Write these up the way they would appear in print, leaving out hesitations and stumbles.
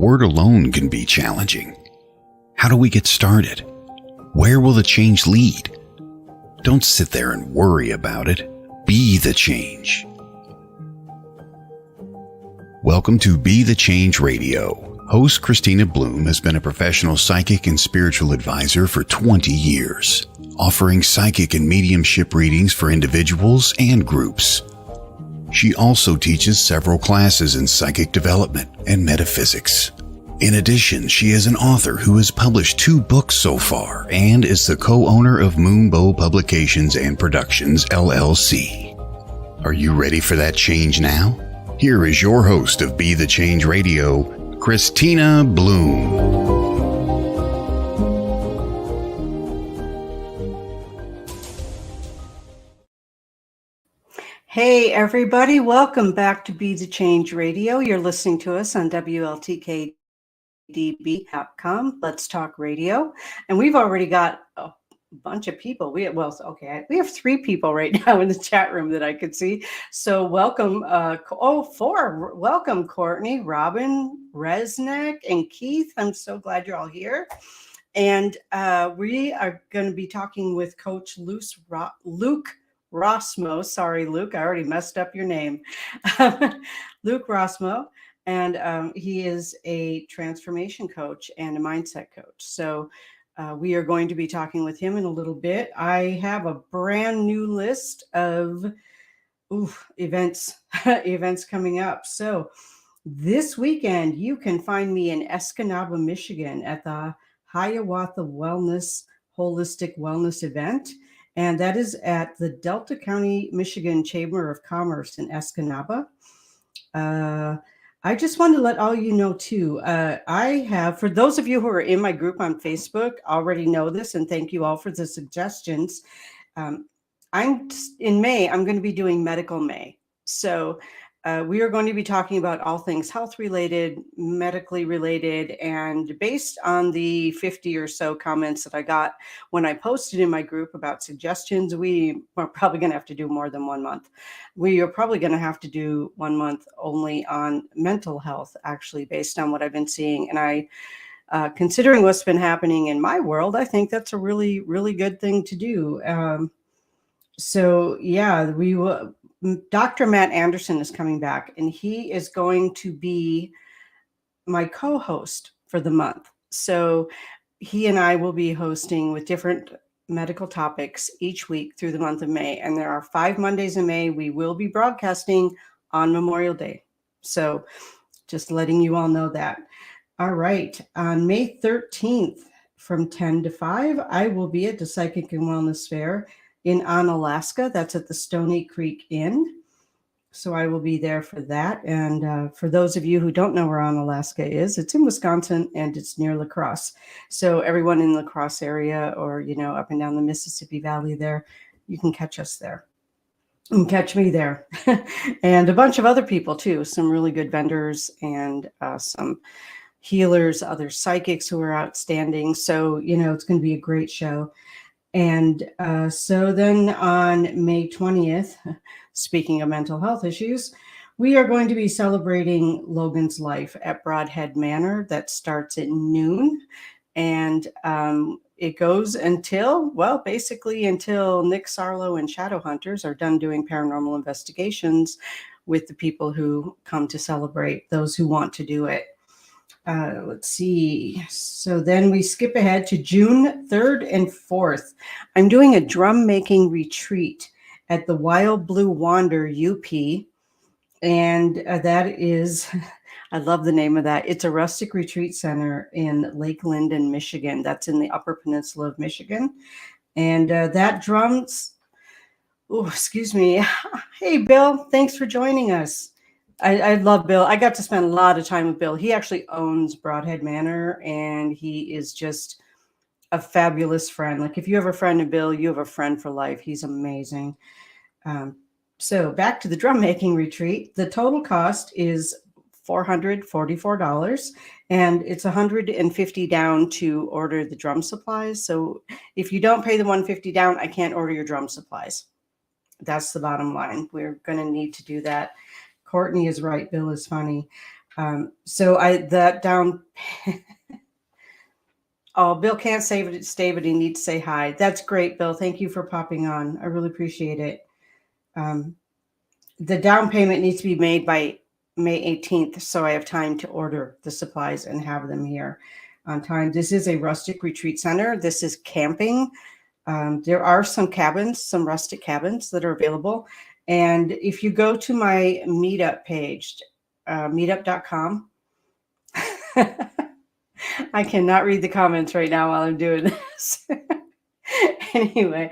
word alone can be challenging. How do we get started? Where will the change lead? Don't sit there and worry about it. Be the change. Welcome to Be the Change Radio. Host Christina Bloom has been a professional psychic and spiritual advisor for 20 years, offering psychic and mediumship readings for individuals and groups. She also teaches several classes in psychic development and metaphysics. In addition, she is an author who has published 2 books so far and is the co-owner of Moonbow Publications and Productions, LLC. Are you ready for that change now? Here is your host of Be the Change Radio, Christina Bloom. Hey everybody, welcome back to Be the Change Radio. You're listening to us on WLTK-DB.com, Let's Talk Radio. And we've already got a bunch of people. We have 3 people right now in the chat room that I could see. So welcome, 4. Welcome, Courtney, Robin, Resnick, and Keith. I'm so glad you're all here. And we are going to be talking with Coach Luke Rossmo. Sorry, Luke, I already messed up your name. Luke Rossmo. And he is a transformation coach and a mindset coach. So we are going to be talking with him in a little bit. I have a brand new list of events coming up. So this weekend, you can find me in Escanaba, Michigan at the Hiawatha Wellness Holistic Wellness event. And that is at the Delta County, Michigan Chamber of Commerce in Escanaba. I just want to let all you know too, I have, for those of you who are in my group on Facebook, already know this, and thank you all for the suggestions. In May, I'm going to be doing Medical May. So we are going to be talking about all things health related, medically related, and based on the 50 or so comments that I got when I posted in my group about suggestions, we are probably going to have to do more than 1 month. We are probably going to have to do 1 month only on mental health, actually, based on what I've been seeing. And I, considering what's been happening in my world, I think that's a really, really good thing to do. So yeah, we will. Dr. Matt Anderson is coming back, and he is going to be my co-host for the month. So he and I will be hosting with different medical topics each week through the month of May. And there are 5 Mondays in May. We will be broadcasting on Memorial Day. So just letting you all know that. All right. On May 13th from 10 to 5, I will be at the Psychic and Wellness Fair in Onalaska. That's at the Stony Creek Inn. So I will be there for that. And for those of you who don't know where Onalaska is, it's in Wisconsin and it's near La Crosse. So everyone in La Crosse area or, up and down the Mississippi Valley there, you can catch us there. You can catch me there. And a bunch of other people too, some really good vendors and some healers, other psychics who are outstanding. So, it's going to be a great show. And so then on May 20th, speaking of mental health issues, we are going to be celebrating Logan's life at Broadhead Manor. That starts at noon. And it goes basically until Nick Sarlo and Shadow Hunters are done doing paranormal investigations with the people who come to celebrate, those who want to do it. Let's see. So then we skip ahead to June 3rd and 4th. I'm doing a drum making retreat at the Wild Blue Wander UP. And that is, I love the name of that. It's a rustic retreat center in Lake Linden, Michigan. That's in the Upper Peninsula of Michigan. And that drums, excuse me. Hey, Bill, thanks for joining us. I love Bill. I got to spend a lot of time with Bill. He actually owns Broadhead Manor, and he is just a fabulous friend. Like if you have a friend in Bill, you have a friend for life. He's amazing. So back to the drum making retreat. The total cost is $444, and it's $150 down to order the drum supplies. So if you don't pay the $150 down, I can't order your drum supplies. That's the bottom line. We're going to need to do that. Courtney is right. Bill is funny. So that down. Oh, Bill can't stay, but he needs to say hi. That's great, Bill. Thank you for popping on. I really appreciate it. The down payment needs to be made by May 18th, so I have time to order the supplies and have them here on time. This is a rustic retreat center. This is camping. There are some cabins, some rustic cabins that are available. And if you go to my meetup page, meetup.com, I cannot read the comments right now while I'm doing this. Anyway,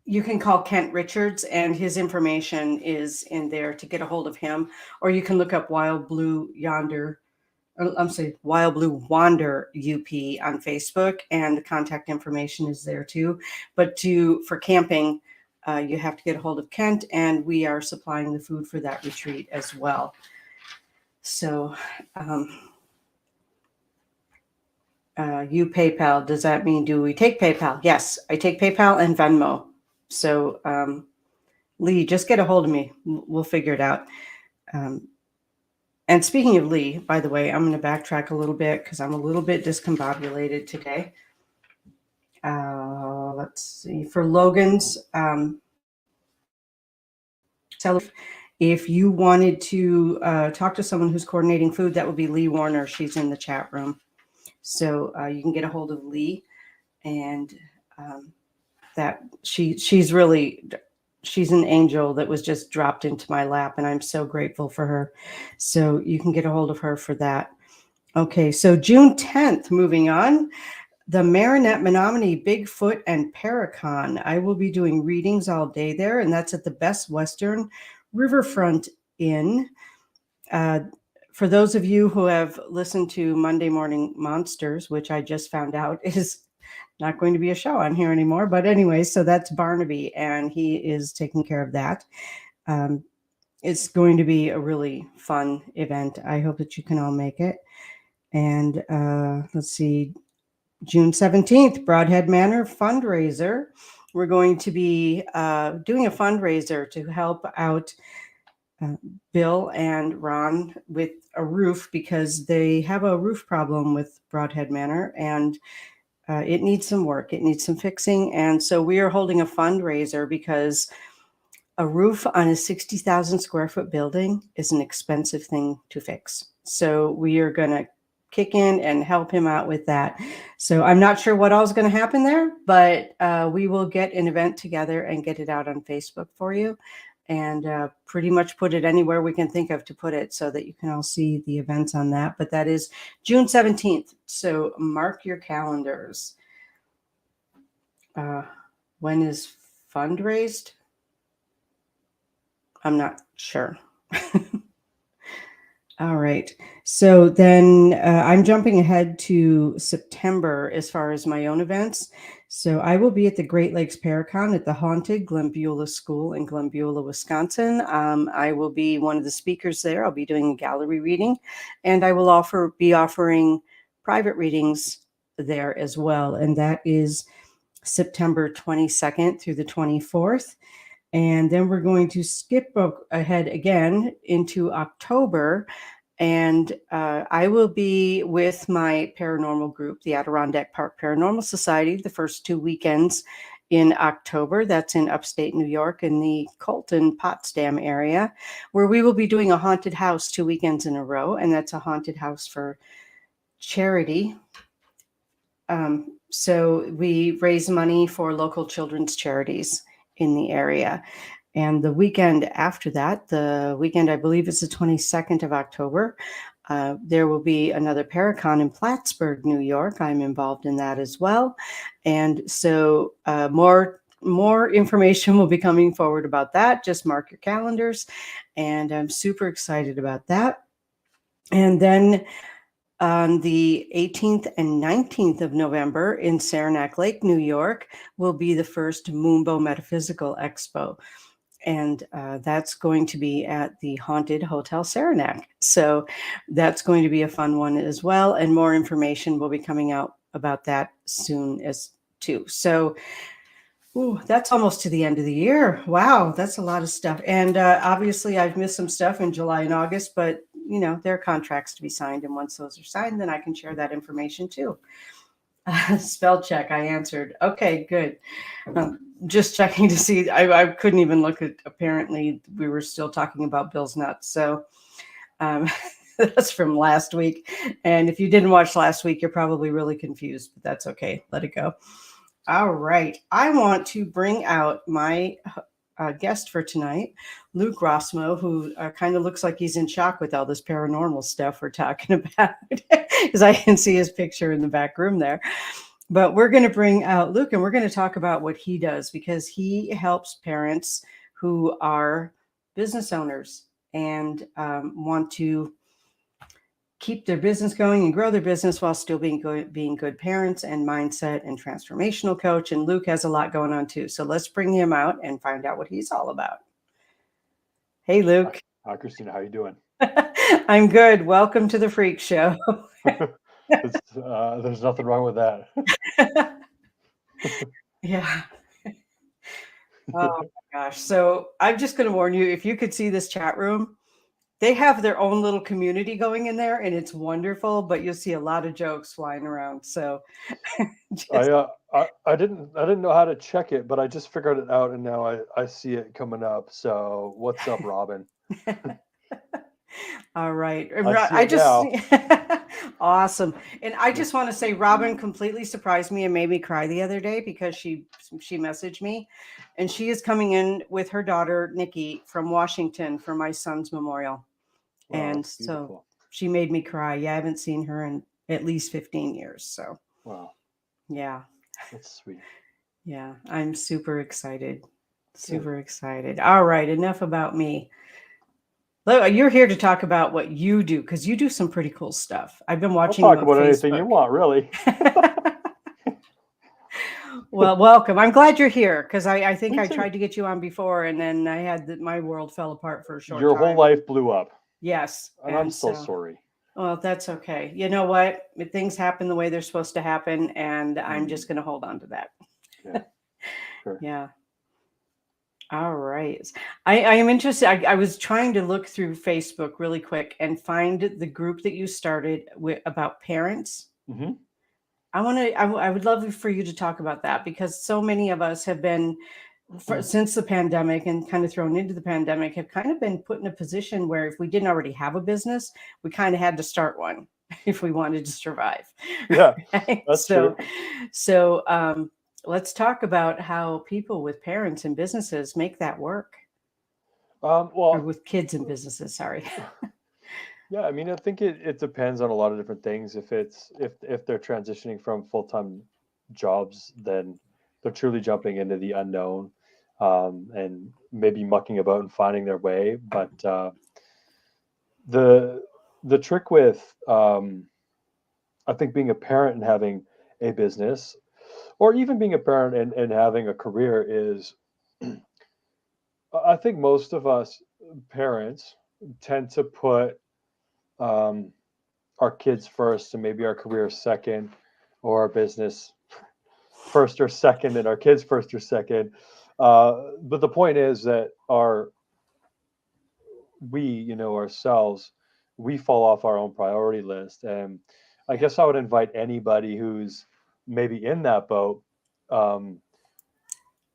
you can call Kent Richards and his information is in there to get a hold of him, or you can look up Wild Blue Wander UP on Facebook, and the contact information is there too. But for camping, you have to get a hold of Kent, and we are supplying the food for that retreat as well. So, you PayPal, does that mean, do we take PayPal? Yes, I take PayPal and Venmo. So, Lee, just get a hold of me. We'll figure it out. And speaking of Lee, by the way, I'm going to backtrack a little bit because I'm a little bit discombobulated today. Let's see. For Logan's, if you wanted to talk to someone who's coordinating food, that would be Lee Warner. She's in the chat room. So you can get a hold of Lee, and that she's an angel that was just dropped into my lap, and I'm so grateful for her. So you can get a hold of her for that. Okay, so June 10th, moving on, the Marinette, Menominee, Bigfoot, and Paracon. I will be doing readings all day there, and that's at the Best Western Riverfront Inn. For those of you who have listened to Monday Morning Monsters, which I just found out is not going to be a show on here anymore. But anyway, so that's Barnaby, and he is taking care of that. It's going to be a really fun event. I hope that you can all make it. And let's see, June 17th, Broadhead Manor fundraiser. We're going to be doing a fundraiser to help out Bill and Ron with a roof, because they have a roof problem with Broadhead Manor, and it needs some work. It needs some fixing. And so we are holding a fundraiser because a roof on a 60,000 square foot building is an expensive thing to fix. So we are going to kick in and help him out with that. So I'm not sure what all is going to happen there, but we will get an event together and get it out on Facebook for you, and pretty much put it anywhere we can think of to put it so that you can all see the events on that. But that is June 17th. So mark your calendars. When is fundraised? I'm not sure. All right. So then I'm jumping ahead to September as far as my own events. So I will be at the Great Lakes Paracon at the Haunted Glenbeulah School in Glenbeulah, Wisconsin. I will be one of the speakers there. I'll be doing a gallery reading, and I will be offering private readings there as well. And that is September 22nd through the 24th. And then we're going to skip ahead again into October. And I will be with my paranormal group, the Adirondack Park Paranormal Society, the first 2 weekends in October. That's in upstate New York in the Colton, Potsdam area, where we will be doing a haunted house 2 weekends in a row. And that's a haunted house for charity. So we raise money for local children's charities in the area. And the weekend after that, the weekend, I believe it's the 22nd of October, there will be another Paracon in Plattsburgh, New York. I'm involved in that as well. And so more information will be coming forward about that. Just mark your calendars. And I'm super excited about that. And then on the 18th and 19th of November in Saranac Lake, New York, will be the first Moonbow Metaphysical Expo. And that's going to be at the Haunted Hotel Saranac. So that's going to be a fun one as well. And more information will be coming out about that soon as too. So Ooh, that's almost to the end of the year. Wow, that's a lot of stuff. And obviously, I've missed some stuff in July and August, but there are contracts to be signed, and once those are signed, then I can share that information too. Spell check. I answered. Okay, good. Just checking to see. I couldn't even look at. Apparently, we were still talking about Bill's nuts. So that's from last week. And if you didn't watch last week, you're probably really confused. But that's okay. Let it go. All right. I want to bring out my guest for tonight, Luke Rossmo, who kind of looks like he's in shock with all this paranormal stuff we're talking about, because I can see his picture in the back room there. But we're going to bring out Luke, and we're going to talk about what he does, because he helps parents who are business owners and want to keep their business going and grow their business while still being good parents and mindset and transformational coach. And Luke has a lot going on too. So let's bring him out and find out what he's all about. Hey, Luke. Hi, Christina. How you doing? I'm good. Welcome to the Freak Show. There's nothing wrong with that. Yeah. Oh my gosh. So I'm just going to warn you, if you could see this chat room, they have their own little community going in there, and it's wonderful, but you'll see a lot of jokes flying around. So I didn't know how to check it, but I just figured it out, and now I see it coming up. So what's up, Robin? All right. Awesome. And I just want to say, Robin completely surprised me and made me cry the other day, because she messaged me, and she is coming in with her daughter, Nikki, from Washington for my son's memorial. Wow, and so she made me cry. Yeah, I haven't seen her in at least 15 years. So, wow. Yeah. That's sweet. Yeah, I'm super excited. Super excited. All right. Enough about me. You're here to talk about what you do, because you do some pretty cool stuff. I've been watching. I'll talk about anything you want, really. Well, welcome. I'm glad you're here, because I think I tried to get you on before, and then I had my world fell apart for a short time. Your whole life blew up. Yes. And I'm so sorry. Well, that's okay. You know what? Things happen the way they're supposed to happen, and I'm just going to hold on to that. Yeah. Sure. Yeah. All right. I am interested. I was trying to look through Facebook really quick and find the group that you started about parents. Mm-hmm. I would love for you to talk about that, because so many of us have been, since the pandemic and kind of thrown into the pandemic, have kind of been put in a position where if we didn't already have a business, we kind of had to start one if we wanted to survive. Yeah, right? That's true. So let's talk about how people with parents and businesses make that work. Or with kids and businesses, sorry. Yeah, I mean, I think it depends on a lot of different things. If they're transitioning from full-time jobs, then they're truly jumping into the unknown, and maybe mucking about and finding their way. But the trick with I think being a parent and having a business, or even being a parent and having a career, is I think most of us parents tend to put our kids first, and maybe our career second, or our business first or second, and our kids first or second. But the point is that ourselves, we fall off our own priority list. And I guess I would invite anybody who's maybe in that boat,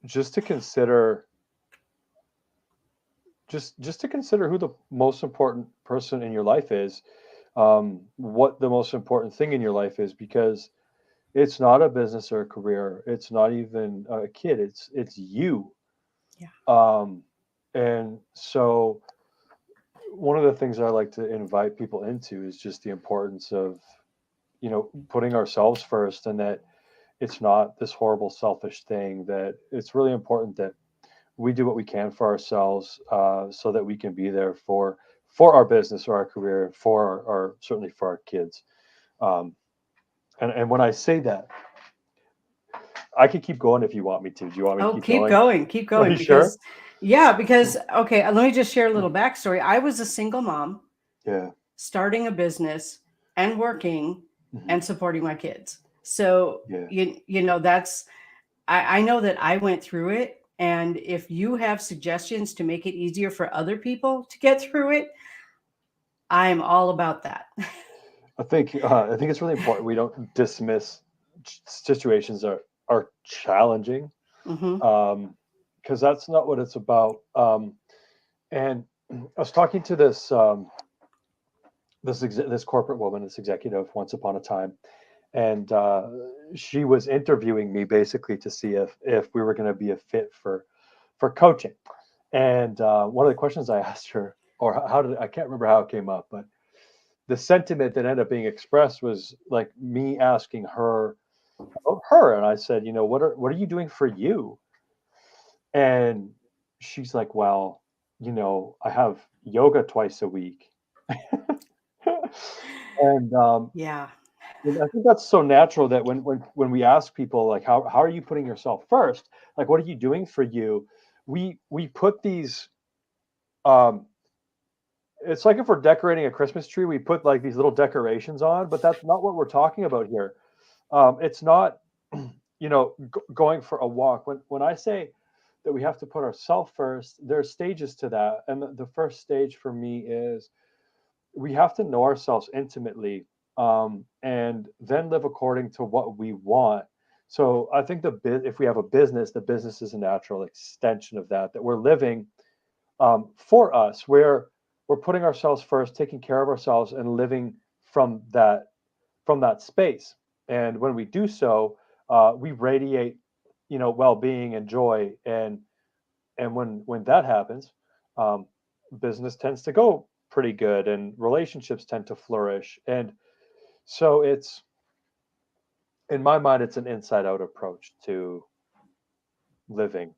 just to consider who the most important person in your life is, what the most important thing in your life is, because it's not a business or a career. It's not even a kid. It's you. Yeah. And so one of the things I like to invite people into is just the importance of, putting ourselves first, and that it's not this horrible selfish thing, that it's really important that we do what we can for ourselves, so that we can be there for our business or our career, for our certainly for our kids. And when I say that, I could keep going if you want me to. Do you want me to keep going? Keep going. Are you sure? Yeah, because, okay, let me just share a little backstory. I was a single mom, starting a business and working and supporting my kids. So, that's, I know that I went through it. And if you have suggestions to make it easier for other people to get through it, I'm all about that. I think it's really important we don't dismiss situations that are challenging, Hmm. because that's not what it's about. And I was talking to this corporate woman, this executive, once upon a time, and she was interviewing me basically to see if we were going to be a fit for coaching. And one of the questions I asked her, or I can't remember how it came up, but the sentiment that ended up being expressed was like me asking her about her, and I said, what are you doing for you? And she's like, well, I have yoga twice a week. And Yeah. I think that's so natural that when we ask people like how are you putting yourself first, like what are you doing for you, we put these, um it's like if we're decorating a Christmas tree, we put like these little decorations on, but that's not what we're talking about here. It's not, going for a walk. When I say that we have to put ourselves first, there's stages to that, and the first stage for me is we have to know ourselves intimately, and then live according to what we want. So I think if we have a business, the business is a natural extension of that we're living, for us, where we're putting ourselves first, taking care of ourselves, and living from that space. And when we do so, we radiate, well-being and joy. And when that happens, um, business tends to go pretty good, and relationships tend to flourish. And so it's, in my mind, it's an inside-out approach to living,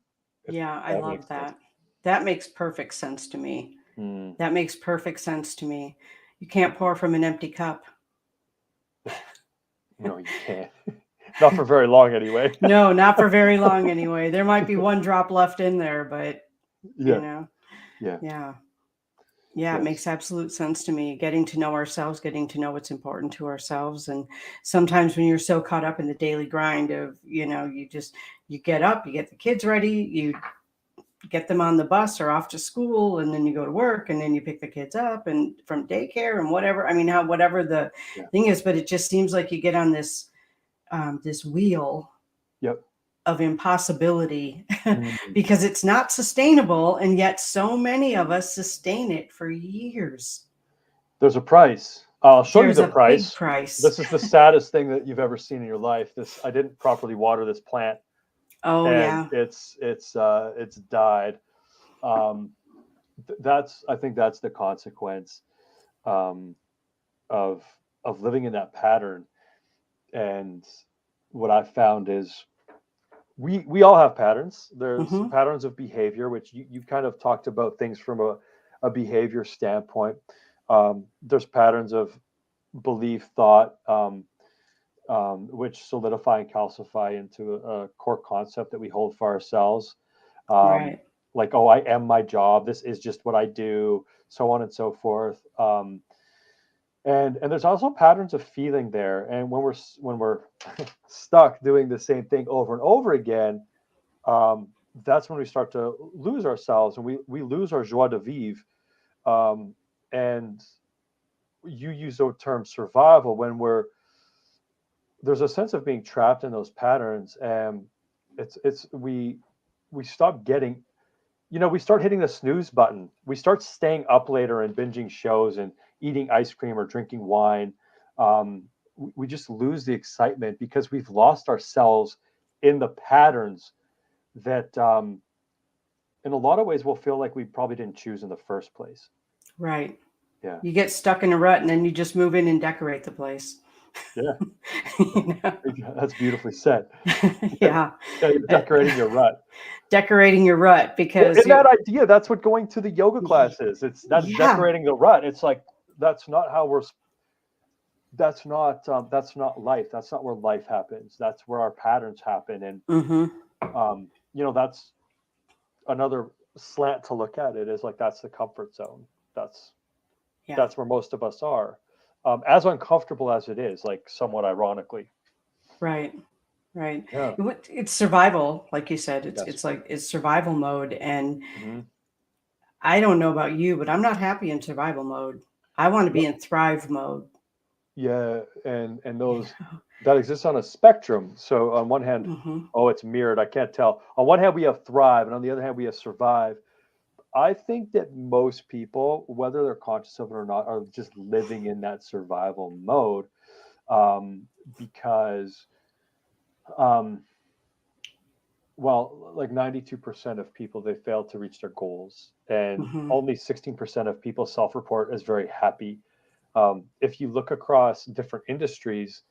if Yeah, I that makes love sense. that. That makes perfect sense to me. Mm, That makes perfect sense to me. You can't pour from an empty cup. no, you can't. Not for very long, anyway. No, not for very long anyway. There might be one drop left in there, but you Yeah, know, yeah, yeah. Yeah, it yes. makes absolute sense to me. Getting to know ourselves, getting to know what's important to ourselves. And sometimes when you're so caught up in the daily grind of, you get up, you get the kids ready, you get them on the bus or off to school, and then you go to work, and then you pick the kids up and from daycare and whatever. I mean, whatever the Yeah. thing is, but it just seems like you get on this wheel Yep. of impossibility Mm. because it's not sustainable, and yet so many of us sustain it for years. There's a price. I'll show you There's the a big price. price. This is the saddest thing that you've ever seen in your life. I didn't properly water this plant, Oh and yeah. it's died. Um, I think that's the consequence, um, of living in that pattern. And what I found is we all have patterns. There's Hmm. patterns of behavior, which you kind of talked about things from a behavior standpoint. There's patterns of belief, thought, which solidify and calcify into a core concept that we hold for ourselves. Um, Right. like, oh, I am my job. This is just what I do, so on and so forth. And there's also patterns of feeling there. And when we're stuck doing the same thing over and over again, um, that's when we start to lose ourselves, and we lose our joie de vivre. And you use the term survival when there's a sense of being trapped in those patterns, and it's we stop getting, we start hitting the snooze button. We start staying up later and binging shows and eating ice cream or drinking wine. We just lose the excitement because we've lost ourselves in the patterns that, in a lot of ways, we'll feel like we probably didn't choose in the first place. Right. Yeah, You get stuck in a rut, and then you just move in and decorate the place. yeah, You know? that's beautifully said. Yeah. Yeah, you're decorating your rut. Decorating your rut Well, because in that idea, that's what going to the yoga y- class is. That's yeah, decorating the rut. It's like that's not how we're. That's not life. That's not where life happens. That's where our patterns happen. And hmm, that's another slant to look at it, is like that's the comfort zone. That's yeah, that's where most of us are, as uncomfortable as it is, like somewhat ironically. right. Right. Yeah. It's survival, like you said. It's Yes. it's like it's survival mode, and Hmm. I don't know about you, but I'm not happy in survival mode. I want to be in thrive mode. Yeah, and You those know? that exists on a spectrum. So on one hand, Hmm. oh, it's mirrored. I can't tell. On one hand, we have thrive, and on the other hand, we have survive. I think that most people, whether they're conscious of it or not, are just living in that survival mode, because, um, well, like 92% of people, they fail to reach their goals, and Hmm. only 16% of people self-report as very happy. If you look across different industries,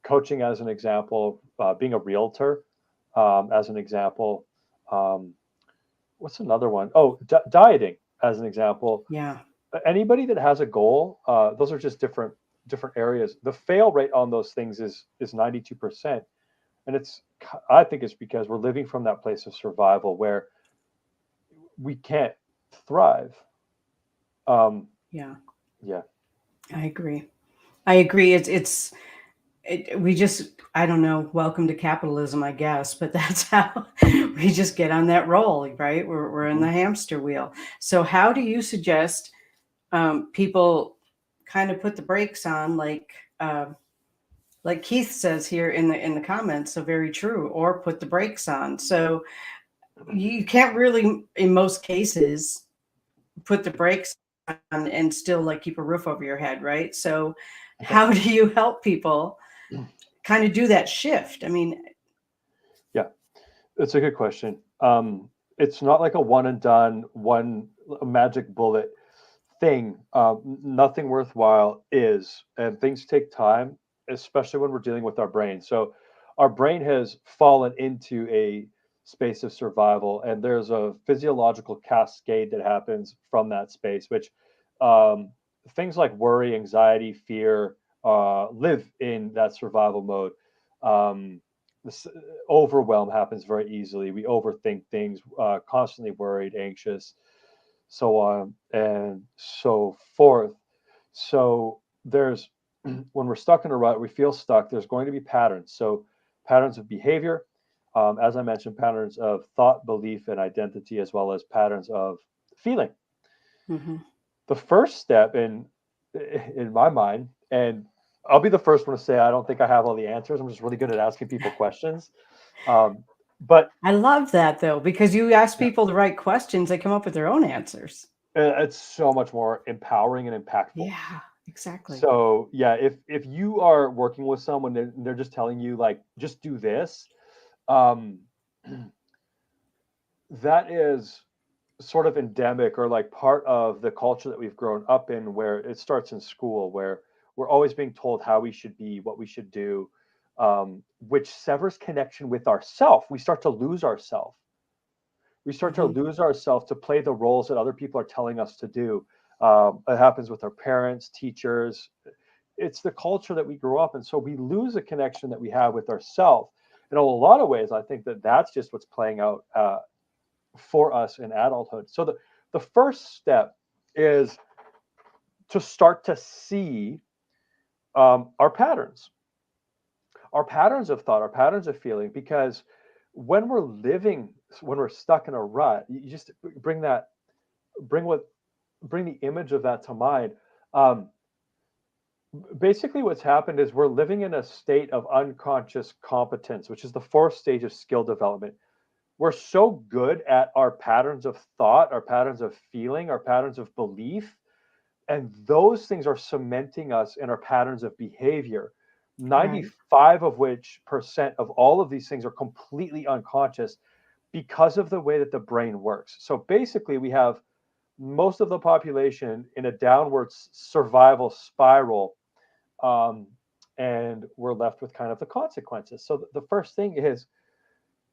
coaching as an example, being a realtor as an example, um, what's another one? Oh, dieting as an example. Yeah. Anybody that has a goal, those are just different areas. The fail rate on those things is 92%, and I think it's because we're living from that place of survival where we can't thrive. Um, Yeah. yeah, I agree. I agree. We just, I don't know, welcome to capitalism, I guess, but that's how we just get on that roll, right? We're in hmm the hamster wheel. So how do you suggest people kind of put the brakes on, like Keith says here in the comments, so very true, or put the brakes on. So you can't really, in most cases, put the brakes on and still like keep a roof over your head, right? So how do you help people kind of do that shift? I mean, yeah. It's a good question. It's not like a one and done, a magic bullet thing. Nothing worthwhile is, and things take time, especially when we're dealing with our brain. So, our brain has fallen into a space of survival, and there's a physiological cascade that happens from that space, which um, things like worry, anxiety, fear live in that survival mode. Um, this overwhelm happens very easily. We overthink things, constantly worried, anxious, so on and so forth. So there's when we're stuck in a rut, we feel stuck. There's going to be patterns. So patterns of behavior, as I mentioned, patterns of thought, belief, and identity, as well as patterns of feeling. mhm. The first step in my mind, and I'll be the first one to say I don't think I have all the answers. I'm just really good at asking people questions. Um, but I love that though, because you ask people the right questions, they come up with their own answers. it's so much more empowering and impactful. Yeah, exactly. So yeah, if you are working with someone and they're just telling you like just do this, um, that is sort of endemic or like part of the culture that we've grown up in, where it starts in school, where we're always being told how we should be, what we should do, which severs connection with ourself. We start to lose ourself. We start to Hmm. lose ourselves to play the roles that other people are telling us to do. It happens with our parents, teachers. It's the culture that we grew up in. So we lose a connection that we have with ourselves. In a lot of ways, I think that that's just what's playing out for us in adulthood. So the first step is to start to see our patterns of thought, our patterns of feeling, because when we're stuck in a rut, you just bring what, bring the image of that to mind. Um, Basically, what's happened is we're living in a state of unconscious competence, which is the fourth stage of skill development. We're so good at our patterns of thought, our patterns of feeling, our patterns of belief, and those things are cementing us in our patterns of behavior. Right. 95 of which percent of all of these things are completely unconscious because of the way that the brain works. So basically, we have most of the population in a downward survival spiral, um, and we're left with kind of the consequences. So the first thing is,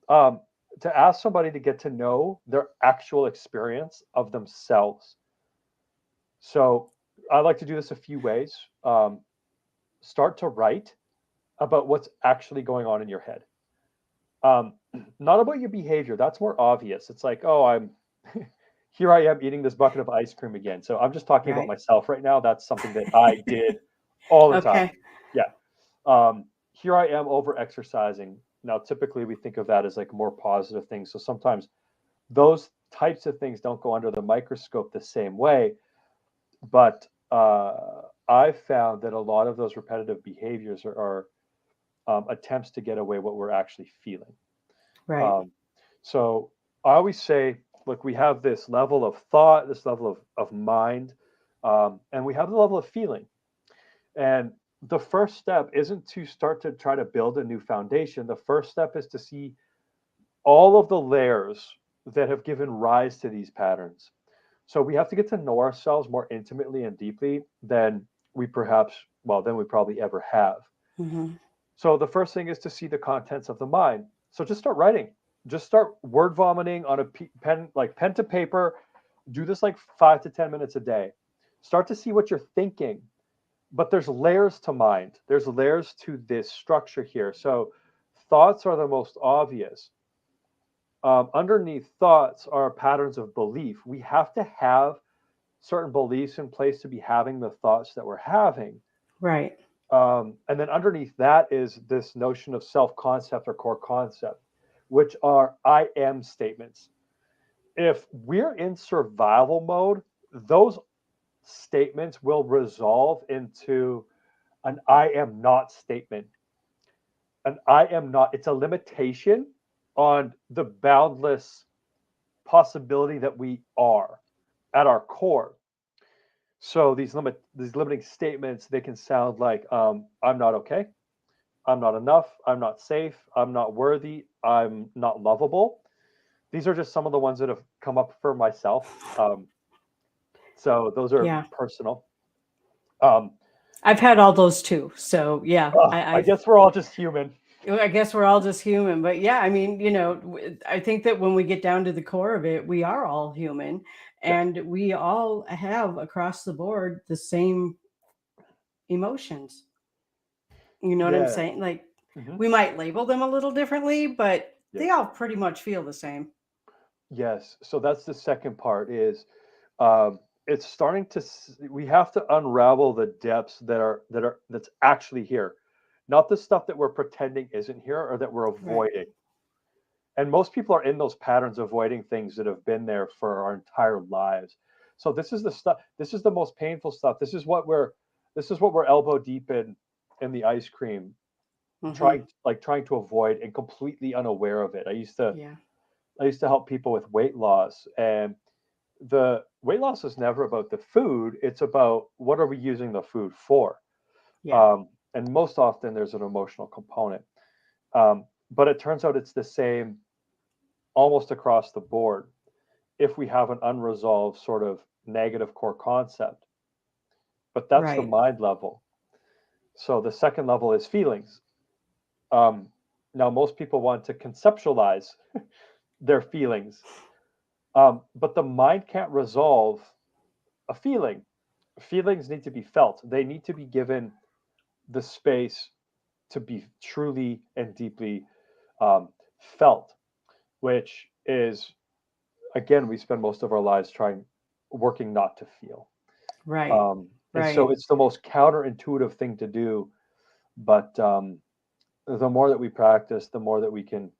um, to ask somebody to get to know their actual experience of themselves. So I like to do this a few ways. Start to write about what's actually going on in your head. Um, Not about your behavior. That's more obvious. It's like, oh, I'm here I am eating this bucket of ice cream again. So I'm just talking about Right. myself right now. That's something that I did all the time. Okay. Yeah. Um, here I am over exercising. Now, typically we think of that as like more positive things. So sometimes those types of things don't go under the microscope the same way. But I've found that a lot of those repetitive behaviors are attempts to get away what we're actually feeling. Right. So I always say, look, we have this level of thought, this level of mind, and we have the level of feeling. And the first step isn't to start to try to build a new foundation. The first step is to see all of the layers that have given rise to these patterns. So we have to get to know ourselves more intimately and deeply than we probably ever have. Mm-hmm. So the first thing is to see the contents of the mind. So just start writing. Just start word vomiting on a pen, like pen to paper. Do this like 5 to 10 minutes a day. Start to see what you're thinking. But there's layers to mind. There's layers to this structure here. So thoughts are the most obvious. Underneath thoughts are patterns of belief. We have to have certain beliefs in place to be having the thoughts that we're having. Right. And then underneath that is this notion of self-concept or core concept, which are I am statements. If we're in survival mode, those statements will resolve into an I am not statement. An I am not, it's a limitation on the boundless possibility that we are at our core. So these limiting statements, they can sound like I'm not okay, I'm not enough, I'm not safe, I'm not worthy, I'm not lovable. These are just some of the ones that have come up for myself. So those are personal. I've had all those too. So yeah, I guess we're all just human. I guess we're all just human, but yeah, I mean, I think that when we get down to the core of it, we are all human, and we all have across the board the same emotions. You know what I'm saying? Like we might label them a little differently, but they all pretty much feel the same. Yes. So that's the second part is it's starting to we have to unravel the depths that's actually here, not the stuff that we're pretending isn't here or that we're avoiding. Right. And most people are in those patterns avoiding things that have been there for our entire lives. So this is the stuff, this is the most painful stuff. This is what we're elbow deep in the ice cream, trying to avoid and completely unaware of it. I used to help people with weight loss, and the weight loss is never about the food. It's about what are we using the food for? And most often there's an emotional component. But it turns out it's the same almost across the board if we have an unresolved sort of negative core concept. But that's the mind level. So the second level is feelings. Now, most people want to conceptualize their feelings. But the mind can't resolve a feeling. Feelings need to be felt. They need to be given the space to be truly and deeply felt, which is, again, we spend most of our lives working not to feel. Right. And so it's the most counterintuitive thing to do. But the more that we practice, the more that we can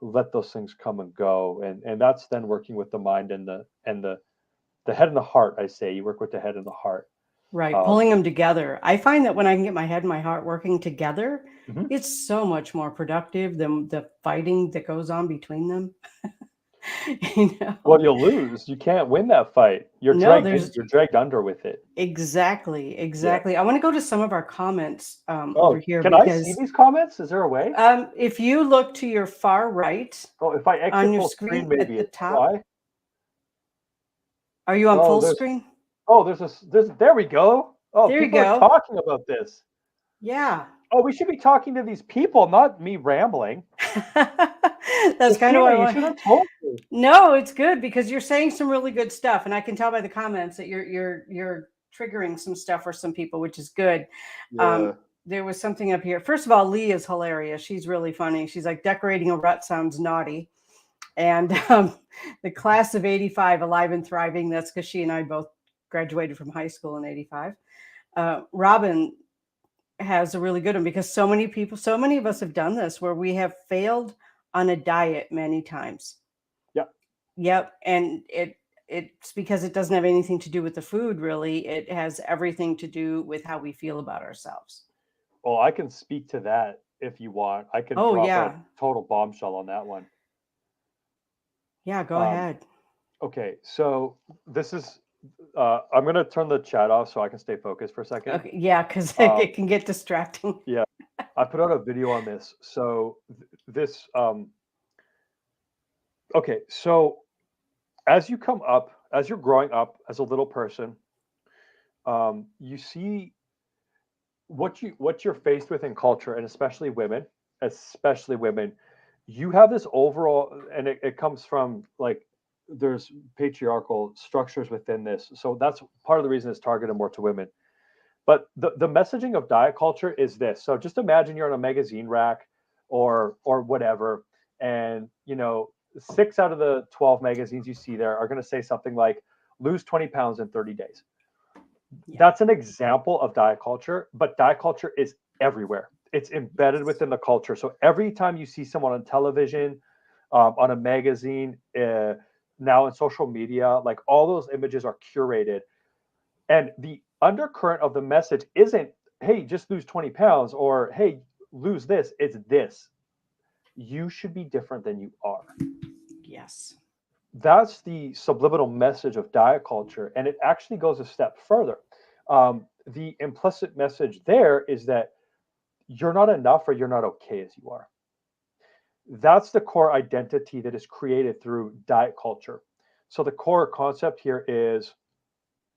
let those things come and go. And that's then working with the mind and the head and the heart. I say you work with the head and the heart. Right. Pulling them together. I find that when I can get my head and my heart working together, it's so much more productive than the fighting that goes on between them. Well, you'll lose. You can't win that fight. You're dragged under with it. Exactly. I want to go to some of our comments over here. Can I see these comments? Is there a way? If you look to your far right, if I exit on your full screen maybe at the top. Why? Are you on full screen? Oh, there we go. Oh, there people are talking about this. Yeah. Oh, we should be talking to these people, not me rambling. That's kind of what I should have told me. No, it's good because you're saying some really good stuff, and I can tell by the comments that you're triggering some stuff for some people, which is good. Yeah. There was something up here. First of all, Lee is hilarious. She's really funny. She's like, decorating a rut sounds naughty. And the class of 85, alive and thriving. That's because she and I both graduated from high school in 85. Robin has a really good one, because so many of us have done this, where we have failed on a diet many times. Yep. And it's because it doesn't have anything to do with the food, really. It has everything to do with how we feel about ourselves. Well, I can speak to that if you want. I can Oh, drop a yeah. total bombshell on that one. Yeah, go Um, ahead. okay, so this is I'm gonna turn the chat off so I can stay focused for a second. Okay. Yeah, because Um, it can get distracting. yeah, I put out a video on this. So this okay, so as you come up, as you're growing up as a little person, you see what you're faced with in culture, and especially women, you have this overall, and it comes from like there's patriarchal structures within this. So that's part of the reason it's targeted more to women. But the messaging of diet culture is this. So just imagine you're on a magazine rack or whatever, and 6 out of the 12 magazines you see there are going to say something like lose 20 pounds in 30 days. Yeah. That's an example of diet culture, but diet culture is everywhere. It's embedded within the culture. So every time you see someone on television, on a magazine, now in social media, like all those images are curated. And the undercurrent of the message isn't, hey, just lose 20 pounds or hey, lose this. It's this. You should be different than you are. Yes. That's the subliminal message of diet culture. And it actually goes a step further. The implicit message there is that you're not enough or you're not okay as you are. That's the core identity that is created through diet culture. So the core concept here is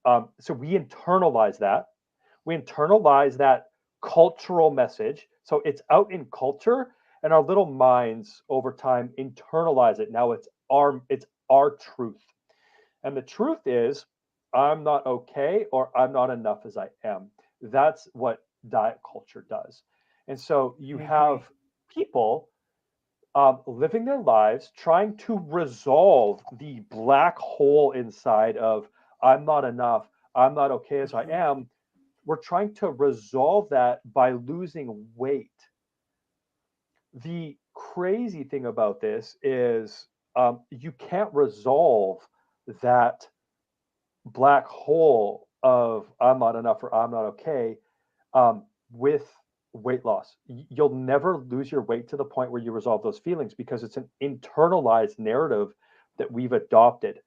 so we internalize that. We internalize that cultural message. So it's out in culture, and our little minds over time internalize it. Now it's our truth. And the truth is, I'm not okay or I'm not enough as I am. That's what diet culture does. And so you I have agree. people living their lives trying to resolve the black hole inside of I'm not enough, I'm not okay as I Mhm. am. We're trying to resolve that by losing weight. The crazy thing about this is you can't resolve that black hole of I'm not enough or I'm not okay with weight loss. You'll never lose your weight to the point where you resolve those feelings because it's an internalized narrative that we've adopted.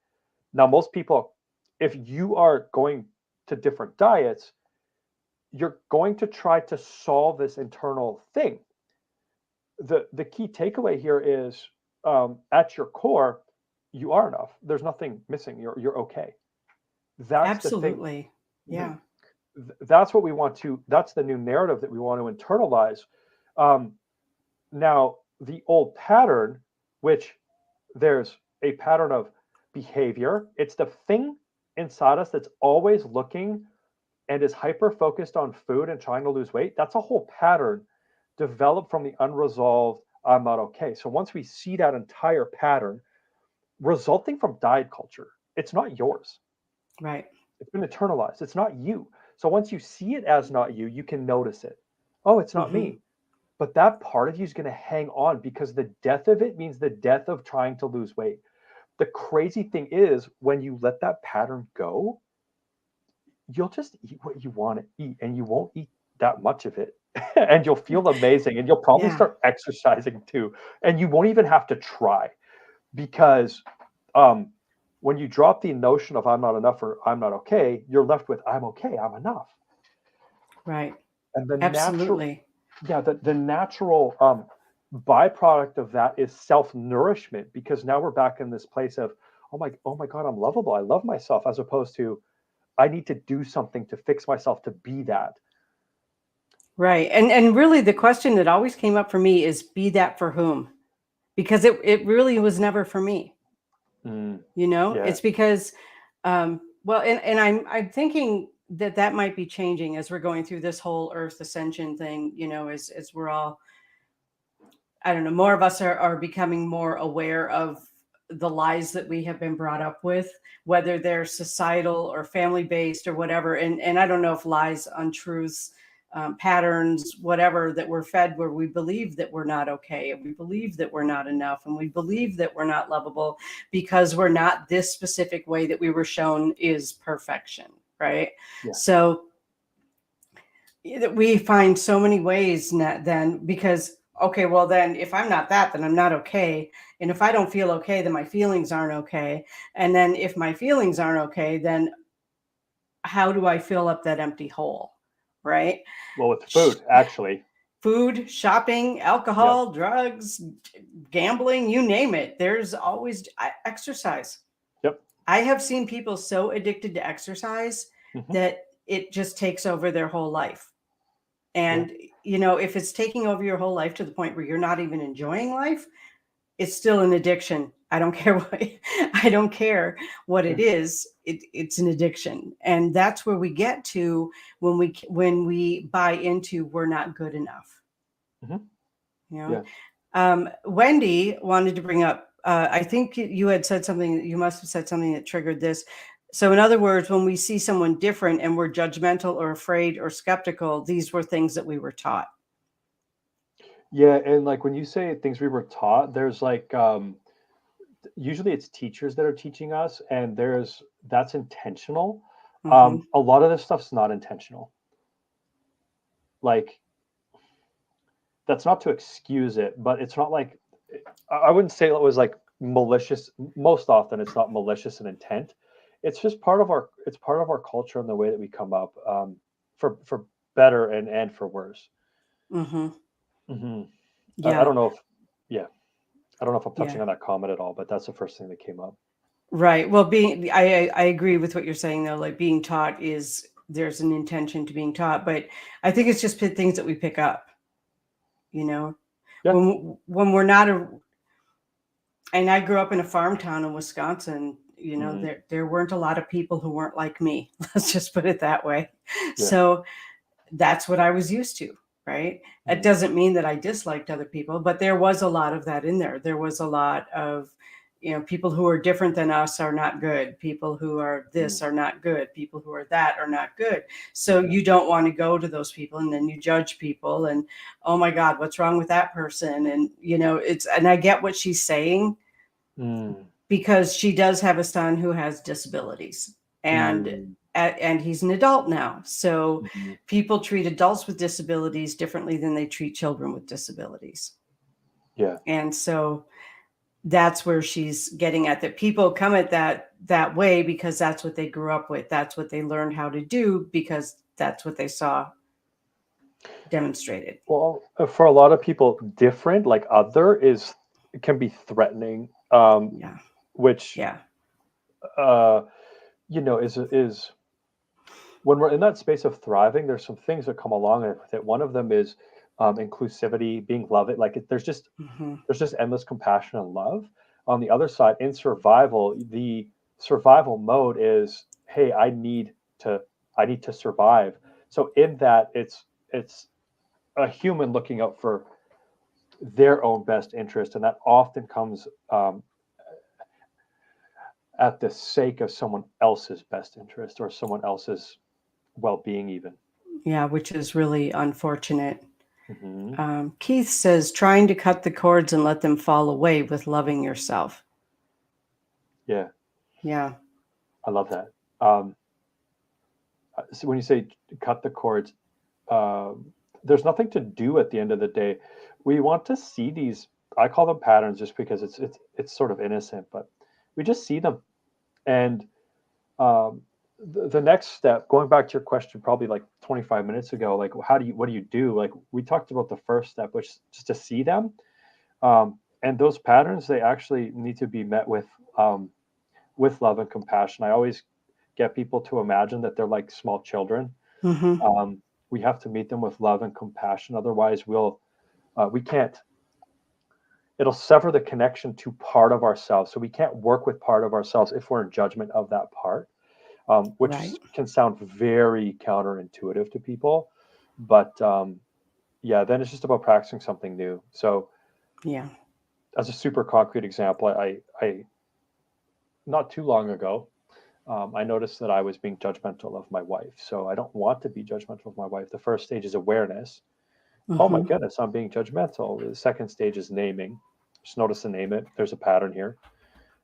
Now, most people, if you are going to different diets, you're going to try to solve this internal thing. The key takeaway here is at your core, you are enough. There's nothing missing. You're okay. That's the thing. Absolutely. Yeah. That's what we want to. That's the new narrative that we want to internalize. Um, Now, the old pattern, which there's a pattern of behavior, it's the thing inside us that's always looking and is hyper focused on food and trying to lose weight. That's a whole pattern developed from the unresolved I'm not okay. So once we see that entire pattern resulting from diet culture, it's not yours. Right. It's been internalized. It's not you. So once you see it as not you, you can notice it. Oh, it's not Hmm. me. But that part of you is going to hang on because the death of it means the death of trying to lose weight. The crazy thing is, when you let that pattern go, you'll just eat what you want to eat and you won't eat that much of it. And you'll feel amazing and you'll probably Yeah. start exercising too. And you won't even have to try because um, when you drop the notion of I'm not enough or I'm not okay, you're left with I'm okay, I'm enough. Right. And the natural Absolutely. yeah, the natural byproduct of that is self-nourishment because now we're back in this place of oh my God, I'm lovable. I love myself as opposed to I need to do something to fix myself to be that. Right. And really, the question that always came up for me is, be that for whom? Because it really was never for me. Mm, It's yeah. because well, and I'm thinking that that might be changing as we're going through this whole earth ascension thing, as we're all, I don't know, more of us are becoming more aware of the lies that we have been brought up with, whether they're societal or family based or whatever. And I don't know if lies, untruths, patterns, whatever, that we're fed, where we believe that we're not okay, and we believe that we're not enough, and we believe that we're not lovable because we're not this specific way that we were shown is perfection, right? Yeah. So we find so many ways then, because, okay, well then if I'm not that, then I'm not okay. And if I don't feel okay, then my feelings aren't okay. And then if my feelings aren't okay, then how do I fill up that empty hole? Right? Well, with food, actually. Food, shopping, alcohol, drugs, gambling, you name it. There's always exercise. Yep. I have seen people so addicted to exercise that it just takes over their whole life. And, if it's taking over your whole life to the point where you're not even enjoying life, it's still an addiction. I don't care what it is. It's an addiction. And that's where we get to when we buy into we're not good enough. Wendy wanted to bring up, I think you had said something, you must have said something that triggered this. So in other words, when we see someone different and we're judgmental or afraid or skeptical, these were things that we were taught. Yeah, and like when you say things we were taught, there's like usually it's teachers that are teaching us, and that's intentional. A lot of this stuff's not intentional. Like, that's not to excuse it, but it's not like, I wouldn't say it was like malicious. Most often it's not malicious in intent. It's just part of our culture and the way that we come up, for better and for worse. Yeah. I don't know if I'm touching on that comment at all, but that's the first thing that came up. Right. Well, I agree with what you're saying though. Like, being taught there's an intention to being taught, but I think it's just things that we pick up, when we're not and I grew up in a farm town in Wisconsin, there weren't a lot of people who weren't like me. Let's just put it that way. Yeah. So that's what I was used to. Right. It doesn't mean that I disliked other people, but there was a lot of that in there. There was a lot of, people who are different than us are not good. People who are this are not good. People who are that are not good. So you don't want to go to those people, and then you judge people and, oh my God, what's wrong with that person? And, and I get what she's saying, because she does have a son who has disabilities, and he's an adult now. So people treat adults with disabilities differently than they treat children with disabilities. Yeah. And so that's where she's getting at, that people come at that way because that's what they grew up with. That's what they learned how to do because that's what they saw demonstrated. Well, for a lot of people, different, like other, can be threatening. Which is when we're in that space of thriving, there's some things that come along with it. One of them is inclusivity, being loved. Like there's just endless compassion and love. On the other side, in survival, the survival mode is, hey, I need to survive. So in that, it's a human looking out for their own best interest, and that often comes at the sake of someone else's best interest or someone else's well-being even. Yeah, which is really unfortunate. Keith says, trying to cut the cords and let them fall away with loving yourself. Yeah. I love that. So when you say cut the cords, there's nothing to do at the end of the day. We want to see these, I call them patterns just because it's sort of innocent, but we just see them. And the next step, going back to your question, probably like 25 minutes ago, like what do you do? Like we talked about the first step, which is just to see them. And those patterns, they actually need to be met with love and compassion. I always get people to imagine that they're like small children. We have to meet them with love and compassion. Otherwise we can't, it'll sever the connection to part of ourselves. So we can't work with part of ourselves if we're in judgment of that part, which can sound very counterintuitive to people. But then it's just about practicing something new. So as a super concrete example, I not too long ago, I noticed that I was being judgmental of my wife. So I don't want to be judgmental of my wife. The first stage is awareness. Oh my goodness, I'm being judgmental. The second stage is naming. Just notice to name it. There's a pattern here.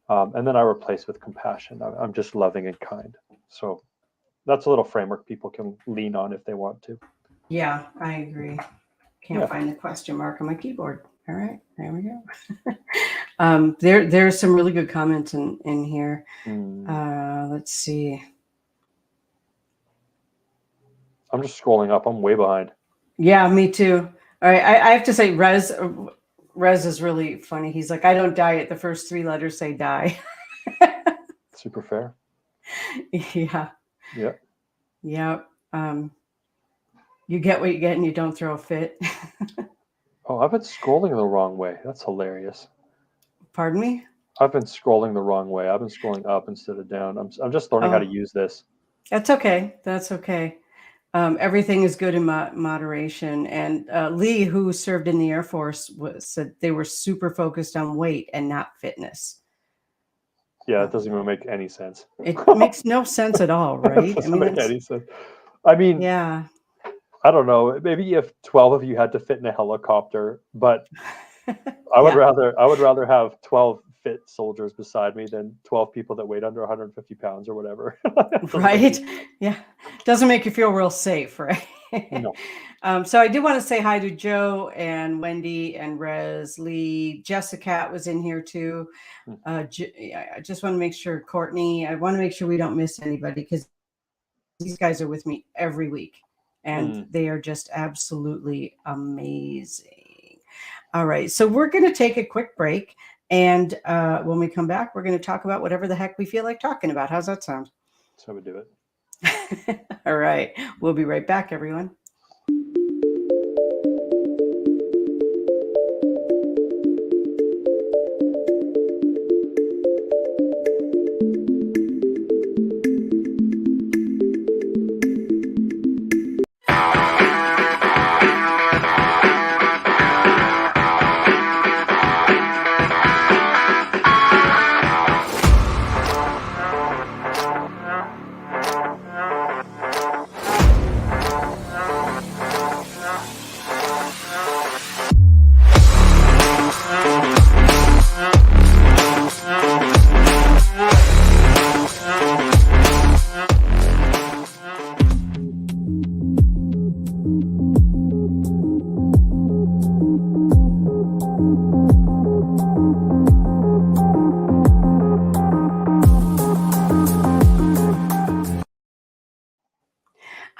And then I replace with compassion. I'm just loving and kind. So that's a little framework people can lean on if they want to. Yeah, I agree. Can't Yeah. find the question mark on my keyboard. All right, there we go. There's some really good comments in here. Let's see. I'm just scrolling up. I'm way behind. Yeah, me too. All right, I have to say, Rez is really funny. He's like, I don't diet. The first three letters say die. Super fair. Yeah. Yeah. Yeah. You get what you get and you don't throw a fit. Oh, I've been scrolling the wrong way. That's hilarious. Pardon me? I've been scrolling the wrong way. I've been scrolling up instead of down. I'm just learning how to use this. That's okay. That's okay. Everything is good in moderation. And Lee, who served in the Air Force, said they were super focused on weight and not fitness. Yeah, it doesn't even make any sense. It makes no sense at all, right? It doesn't make any sense. I mean, yeah. I don't know. Maybe if 12 of you had to fit in a helicopter, but I would rather have 12 fit soldiers beside me than 12 people that weighed under 150 pounds or whatever. Right? Yeah. Doesn't make you feel real safe, right? No. So I do want to say hi to Joe and Wendy and Rez, Lee. Jessica was in here too. I just want to make sure, Courtney, I want to make sure we don't miss anybody because these guys are with me every week and they are just absolutely amazing. All right. So we're going to take a quick break. And when we come back, we're going to talk about whatever the heck we feel like talking about. How's that sound? That's how we do it. All right. We'll be right back, everyone.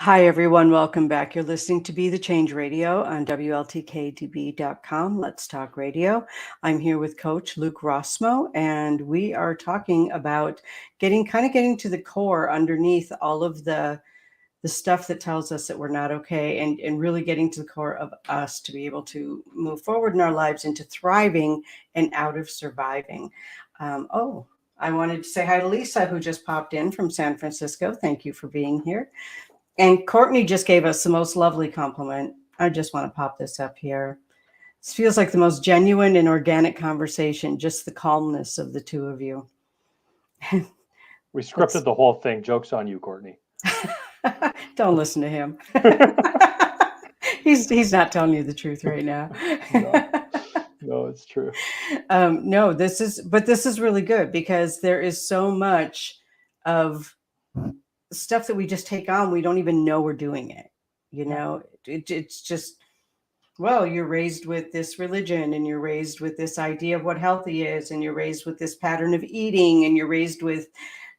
Hi, everyone. Welcome back. You're listening to Be the Change Radio on WLTK-DB.com. Let's Talk Radio. I'm here with Coach Luke Rossmo, and we are talking about getting to the core underneath all of the stuff that tells us that we're not okay, and really getting to the core of us to be able to move forward in our lives into thriving and out of surviving. I wanted to say hi to Lisa, who just popped in from San Francisco. Thank you for being here. And Courtney just gave us the most lovely compliment. I just want to pop this up here. This feels like the most genuine and organic conversation, just the calmness of the two of you. We scripted the whole thing. Joke's on you, Courtney. Don't listen to him. He's not telling you the truth right now. No, it's true. No, this is really good because there is so much of stuff that we just take on. We don't even know we're doing it. You know, it's just, well, you're raised with this religion and you're raised with this idea of what healthy is. And you're raised with this pattern of eating and you're raised with,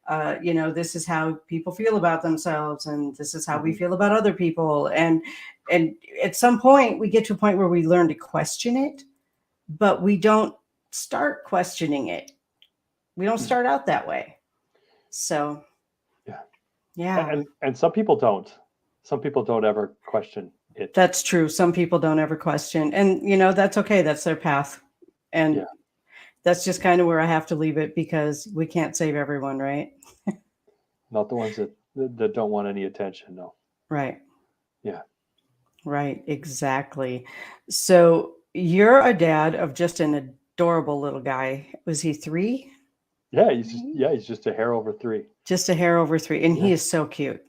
this is how people feel about themselves. And this is how we feel about other people. And at some point we get to a point where we learn to question it, but we don't start questioning it. We don't start out that way. So, yeah. And some people don't. Some people don't ever question it. That's true. Some people don't ever question. And, that's okay. That's their path. And that's just kind of where I have to leave it because we can't save everyone, right? Not the ones that don't want any attention, no. Right. Yeah. Right. Exactly. So you're a dad of just an adorable little guy. Was he 3? Yeah, he's just a hair over 3. Just a hair over 3. And Yeah. he is so cute.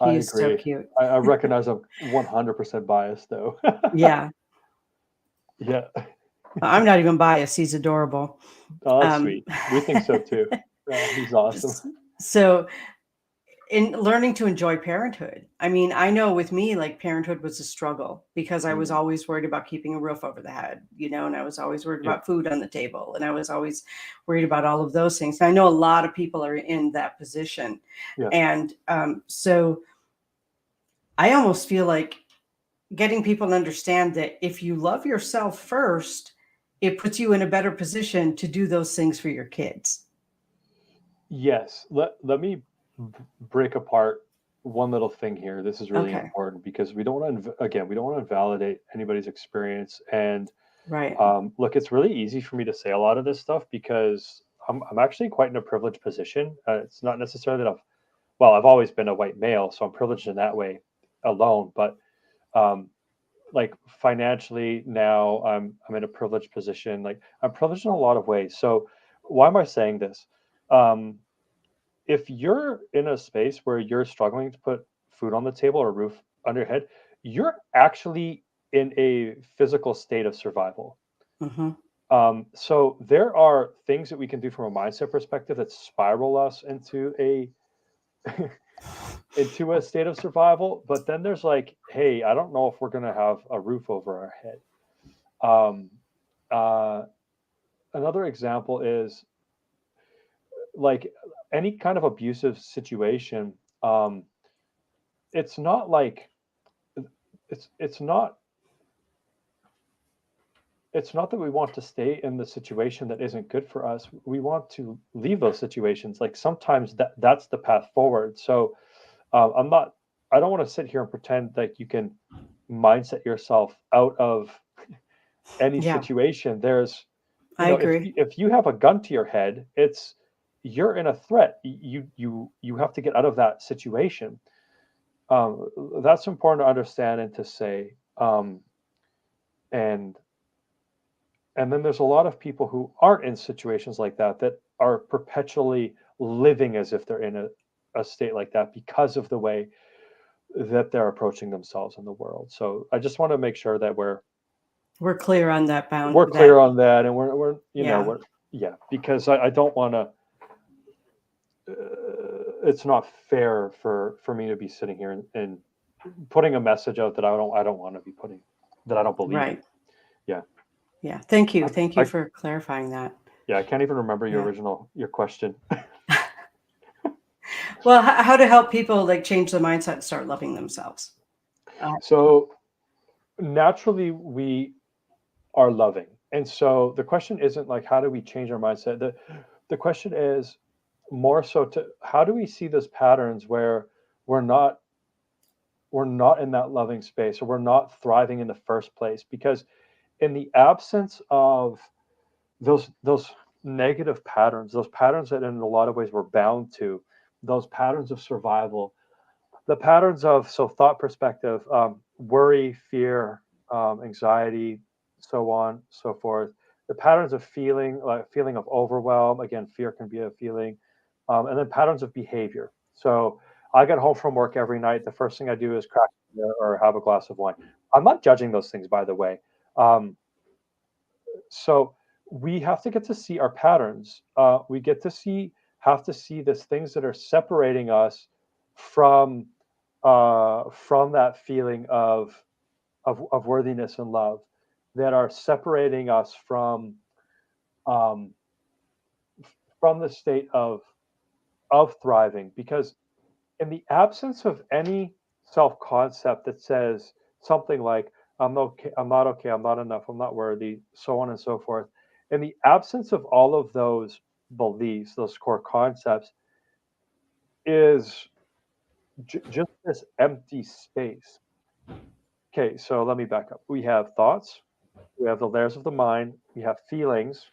I He is so agree. cute. I recognize I'm 100% biased though. Yeah. Yeah. I'm not even biased. He's adorable. Oh, that's Um, sweet. We think so too. He's awesome. so in learning to enjoy parenthood, I mean, I know with me, like parenthood was a struggle because I was Mm. always worried about keeping a roof over the head, and I was always worried Yeah. about food on the table, and I was always worried about all of those things. And I know a lot of people are in that position. Yeah. And so I almost feel like getting people to understand that if you love yourself first, it puts you in a better position to do those things for your kids. Yes. Let me break apart one little thing here. This is really Okay. important because we don't want to, again, we don't want to invalidate anybody's experience. And Right. look, it's really easy for me to say a lot of this stuff because I'm actually quite in a privileged position. It's not necessarily that I've always been a white male, so I'm privileged in that way alone. But um, like financially now, I'm in a privileged position. Like I'm privileged in a lot of ways. So why am I saying this? Um, if you're in a space where you're struggling to put food on the table or a roof under your head, you're actually in a physical state of survival. Hmm. So there are things that we can do from a mindset perspective that spiral us into a into a state of survival. But then there's like, hey, I don't know if we're gonna have a roof over our head. Um, uh, Another example is like any kind of abusive situation. Um, it's not like it's not it's not that we want to stay in the situation that isn't good for us. We want to leave those situations. Like sometimes that's the path forward. So I'm not. I don't want to sit here and pretend like you can mindset yourself out of any Yeah, situation. There's, I agree. if you have a gun to your head, you're in a threat. You have to get out of that situation. That's important to understand and to say. And and then there's a lot of people who aren't in situations like that that are perpetually living as if they're in a state like that because of the way that they're approaching themselves in the world. So I just want to make sure that We're clear on that we're bound. clear on that, and we're Yeah, yeah, because I don't want to. It's not fair for me to be sitting here and putting a message out that I don't want to be putting, that I don't believe in. right. Yeah. Yeah. Thank you. I, Thank you I for clarifying that. yeah, I can't even remember Yeah. your question. Well, how to help people like change the mindset and start loving themselves. So naturally we are loving. And so the question isn't like how do we change our mindset? The question is more so to how do we see those patterns where we're not we're not in that loving space or we're not thriving in the first place, because in the absence of those negative patterns, those patterns that in a lot of ways we're bound to, those patterns of survival, the patterns of thought perspective, worry, fear, anxiety, so on, so forth. The patterns of feeling, like feeling of overwhelm. Again, fear can be a feeling, and then patterns of behavior. So I get home from work every night. The first thing I do is crack a beer or have a glass of wine. I'm not judging those things, by the way. So we have to get to see our patterns. We get to have to see these things that are separating us from that feeling of worthiness and love, that are separating us um, from the state of thriving. Because in the absence of any self concept that says something like I'm okay, I'm not okay, I'm not enough, I'm not worthy, so on and so forth, in the absence of all of those beliefs, those core concepts, is just this empty space. Okay, so let me back up. We have thoughts, we have the layers of the mind, we have feelings,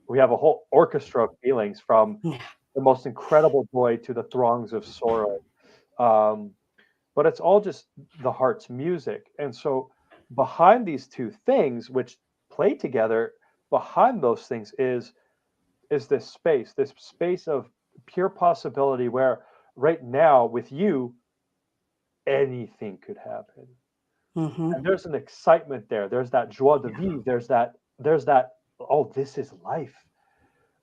we have a whole orchestra of feelings, from Yeah. the most incredible joy to the throngs of sorrow. Um, but it's all just the heart's music. And so behind these two things, which play together, behind those things is this space of pure possibility where right now with you, anything could happen. Mm-hmm. And there's an excitement there. There's that joie de vivre. There's that, oh, this is life.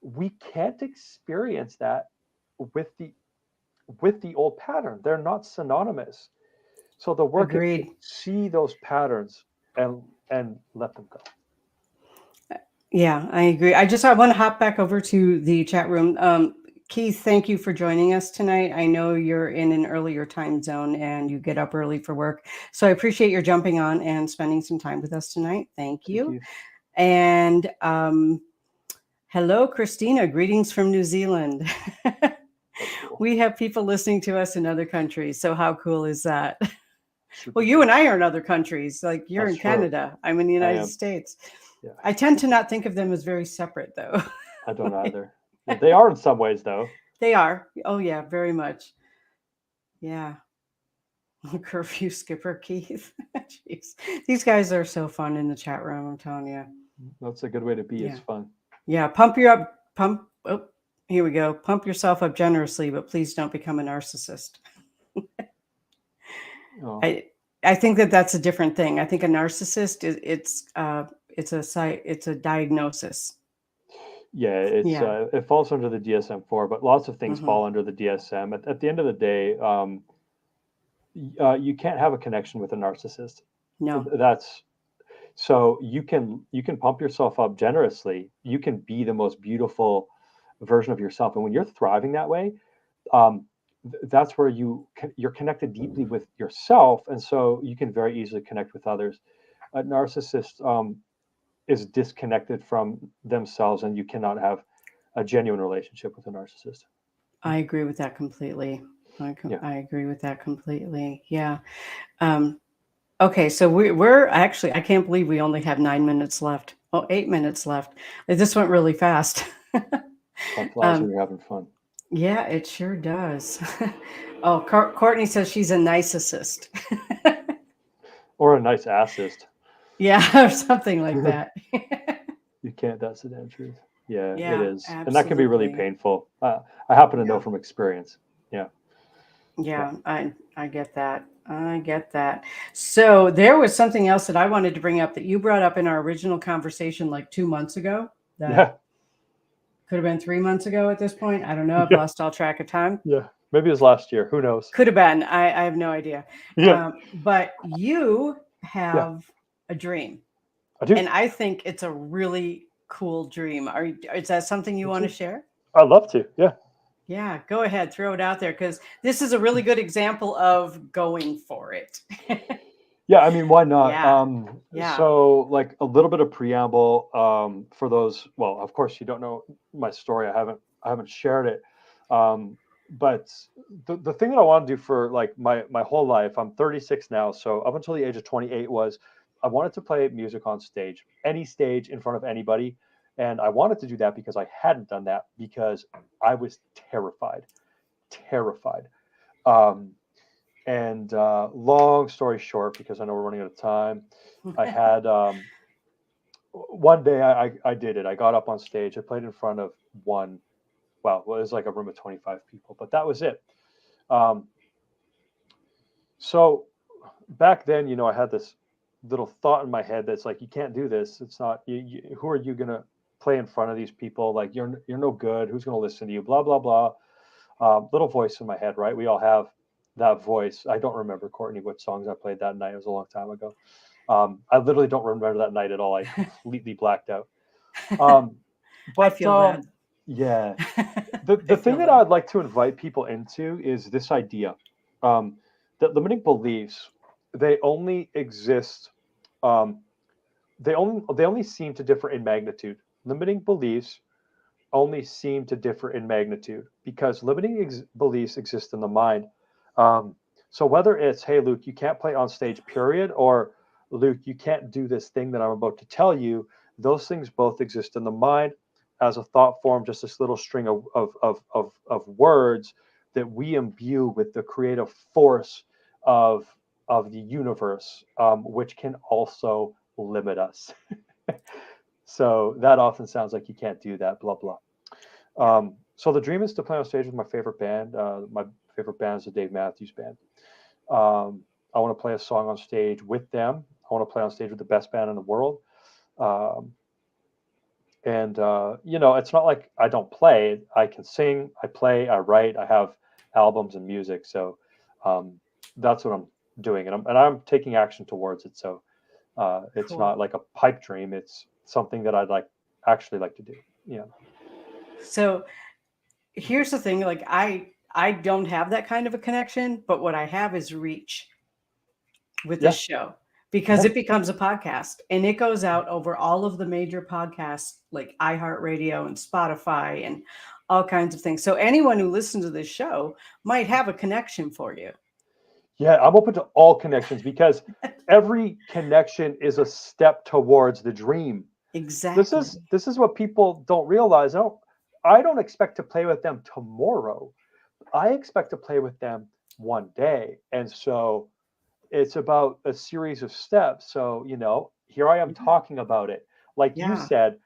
We can't experience that with the old pattern. They're not synonymous. So the work is to Agreed. see those patterns and let them go. Yeah, I agree. I want to hop back over to the chat room. Keith, thank you for joining us tonight. I know you're in an earlier time zone and you get up early for work. So I appreciate your jumping on and spending some time with us tonight. Thank Thank you. you. And hello, Christina. Greetings from New Zealand. That's cool. We have people listening to us in other countries. So how cool is that? Super Well, you cool. and I are in other countries. Like you're That's in true. Canada. I'm in the United am. States. Yeah. I tend to not think of them as very separate, though. I don't either. They are in some ways, though. They are. Oh, yeah, very much. Yeah. Curfew skipper Keith. Jeez. These guys are so fun in the chat room, I'm telling you. That's a good way to be. Yeah. It's fun. Yeah. Oh, here we go. Pump yourself up generously, but please don't become a narcissist. Oh. I think that's a different thing. I think a narcissist it's a diagnosis. Yeah, Yeah. it falls under the DSM-4, but lots of things Mhm. fall under the DSM. At the end of the day, you can't have a connection with a narcissist. No. That's so you can pump yourself up generously. You can be the most beautiful version of yourself, and when you're thriving that way, that's where you're connected deeply with yourself, and so you can very easily connect with others. A narcissist is disconnected from themselves, and you cannot have a genuine relationship with a narcissist. I agree with that completely. Yeah. I agree with that completely. Yeah. Okay, so we're actually, I can't believe we only have 9 minutes left. Oh, 8 minutes left. This went really fast. Time flies when you're having fun. Yeah, it sure does. Oh, Courtney says she's a narcissist. Or a nice assist. Yeah, or something like that. You can't. That's the damn truth. Yeah, it Yeah, is, and that can be really absolutely. painful. I happen to know Yeah. from experience. Yeah. Yeah, I get that. I get that. So there was something else that I wanted to bring up that you brought up in our original conversation like 2 months ago. That Yeah. could have been 3 months ago at this point. I don't know. I've Yeah. lost all track of time. Yeah. Maybe it was last year. Who knows? Could have been. I have no idea. Yeah. But you Yeah. have a dream, I do. and I think it's a really cool dream. Is that something you want to share? I'd love to. Yeah. Yeah, go ahead, throw it out there because this is a really good example of going for it. Yeah, I mean, why not? Yeah. Yeah. So, like a little bit of preamble for those. Well, of course, you don't know my story. I haven't shared it. But the thing that I want to do for like my whole life, I'm 36 now. So up until the age of 28 was I wanted to play music on stage, any stage in front of anybody. And I wanted to do that because I hadn't done that because I was terrified. And long story short, because I know we're running out of time, I had one day I did it. I got up on stage. I played in front of it was like a room of 25 people, but that was it. So back then, I had this little thought in my head that's like, you can't do this. It's not, who are you going to play in front of these people? Like, you're no good. Who's going to listen to you? Blah, blah, blah. Little voice in my head, right? We all have that voice. I don't remember, Courtney, what songs I played that night. It was a long time ago. I literally don't remember that night at all. I completely blacked out. But I feel that. Yeah, the thing that I'd like to invite people into is this idea that limiting beliefs, they only exist. They only seem to differ in magnitude. Limiting beliefs only seem to differ in magnitude because limiting beliefs exist in the mind. So whether it's, hey, Luke, you can't play on stage, period, or Luke, you can't do this thing that I'm about to tell you, those things both exist in the mind as a thought form, just this little string of words that we imbue with the creative force of the universe, which can also limit us. So that often sounds like you can't do that, blah, blah. So the dream is to play on stage with my favorite band. My favorite band is the Dave Matthews Band. I want to play a song on stage with them. I want to play on stage with the best band in the world. Um, and it's not like I don't play. I can sing, I play, I write, I have albums and music. So that's what I'm doing, and I'm taking action towards it. So it's Cool. not like a pipe dream. It's something that I'd actually like to do. Yeah. So here's the thing, like I don't have that kind of a connection, but what I have is reach with this show, because it becomes a podcast and it goes out over all of the major podcasts like iHeartRadio and Spotify and all kinds of things. So anyone who listens to this show might have a connection for you. Yeah, I'm open to all connections because every connection is a step towards the dream. Exactly. This is what people don't realize. I don't expect to play with them tomorrow. I expect to play with them one day. And so it's about a series of steps. So, here I am talking about it. Like you said,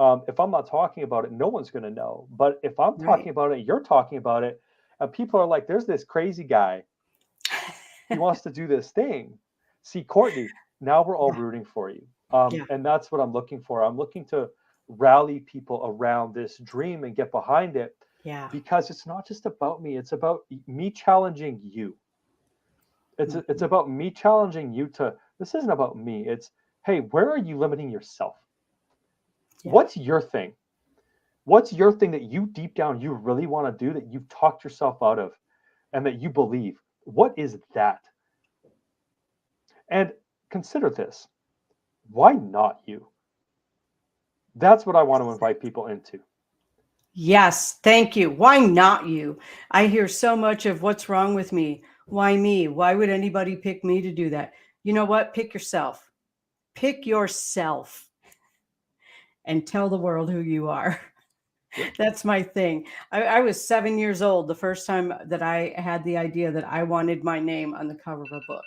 if I'm not talking about it, no one's going to know. But if I'm talking about it, you're talking about it, and people are like, there's this crazy guy. He wants to do this thing. See, Courtney, now we're all rooting for you. And that's what I'm looking for. I'm looking to rally people around this dream and get behind it. Yeah. Because it's not just about me. It's about me challenging you. It's about me challenging you this isn't about me. It's, hey, where are you limiting yourself? Yeah. What's your thing? What's your thing that you deep down, you really want to do, that you've talked yourself out of and that you believe? What is that? And consider this. Why not you? That's what I want to invite people into. Yes, thank you. Why not you? I hear so much of what's wrong with me. Why me? Why would anybody pick me to do that? You know what? Pick yourself. Pick yourself and tell the world who you are. That's my thing. I was 7 years old the first time that I had the idea that I wanted my name on the cover of a book.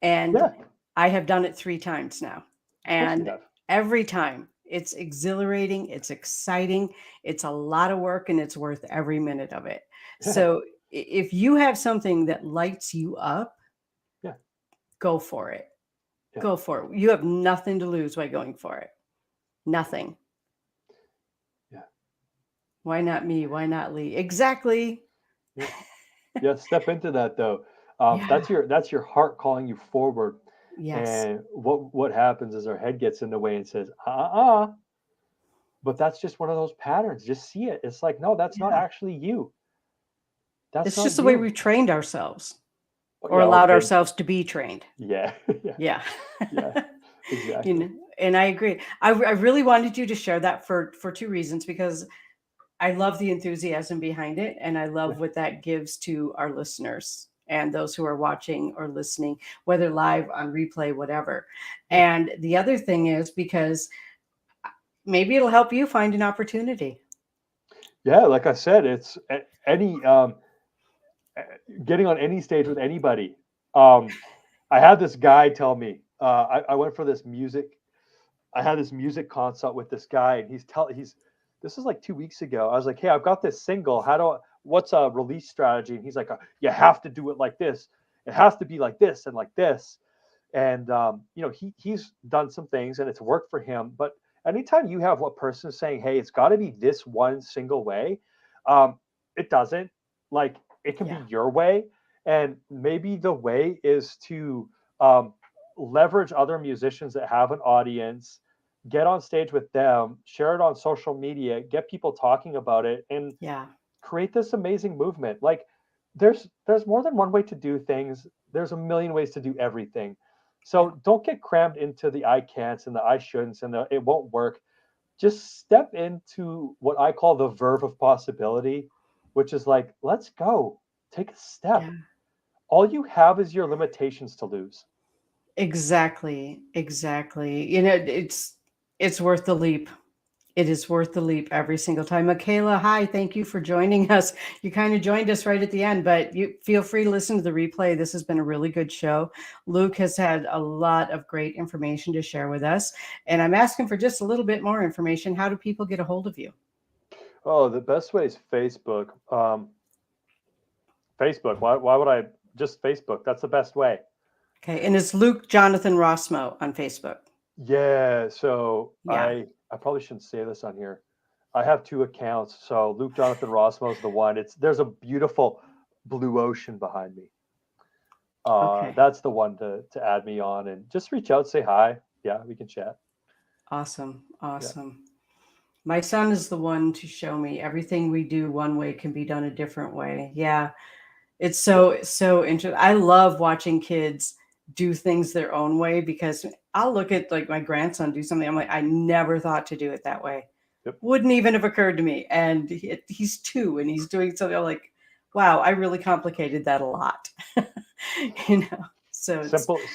And I have done it 3 times now. And every time it's exhilarating, it's exciting, it's a lot of work, and it's worth every minute of it. So if you have something that lights you up, go for it. Go for it. You have nothing to lose by going for it. Nothing. Why not me? Why not Lee? Exactly. Yeah, step into that though. That's your heart calling you forward. Yes. And what happens is our head gets in the way and says, but that's just one of those patterns. Just see it. It's like, no, that's not actually you. It's just the way we trained ourselves, or allowed ourselves to be trained. Yeah. Exactly. And I agree. I really wanted you to share that for 2 reasons, because I love the enthusiasm behind it, and I love what that gives to our listeners and those who are watching or listening, whether live, on replay, whatever. And the other thing is because maybe it'll help you find an opportunity. Yeah, like I said, it's any getting on any stage with anybody. I had this guy tell me, I went for this music. I had this music consult with this guy, and this is like 2 weeks ago. I was like, hey, I've got this single. What's a release strategy? And he's like, you have to do it like this. It has to be like this and like this. And, he's done some things and it's worked for him. But anytime you have one person saying, hey, it's got to be this one single way, it doesn't. Like, it can be your way. And maybe the way is to leverage other musicians that have an audience, get on stage with them, share it on social media, get people talking about it, and create this amazing movement. Like, there's more than one way to do things. There's a million ways to do everything. So don't get crammed into the I can'ts and the I shouldn'ts and the it won't work. Just step into what I call the verve of possibility, which is like, let's go. Take a step. Yeah. All you have is your limitations to lose. Exactly. It's worth the leap. It is worth the leap every single time. Michaela, hi, thank you for joining us. You kind of joined us right at the end, but you feel free to listen to the replay. This has been a really good show. Luke has had a lot of great information to share with us, and I'm asking for just a little bit more information. How do people get a hold of you? Oh, the best way is Facebook. Facebook. Why would I just Facebook? That's the best way. Okay. And it's Luke Jonathan Rossmo on Facebook. Yeah. So Yeah. I probably shouldn't say this on here. I have 2 accounts. So Luke Jonathan Rossmo is the one. There's a beautiful blue ocean behind me. Okay. That's the one to add me on, and just reach out, say hi. Yeah, we can chat. Awesome. My son is the one to show me everything we do one way can be done a different way. Yeah. It's so interesting. I love watching kids do things their own way, because I'll look at like my grandson do something. I'm like, I never thought to do it that way. Yep. Wouldn't even have occurred to me. And he's 2 and he's doing something. I'm like, wow, I really complicated that a lot. So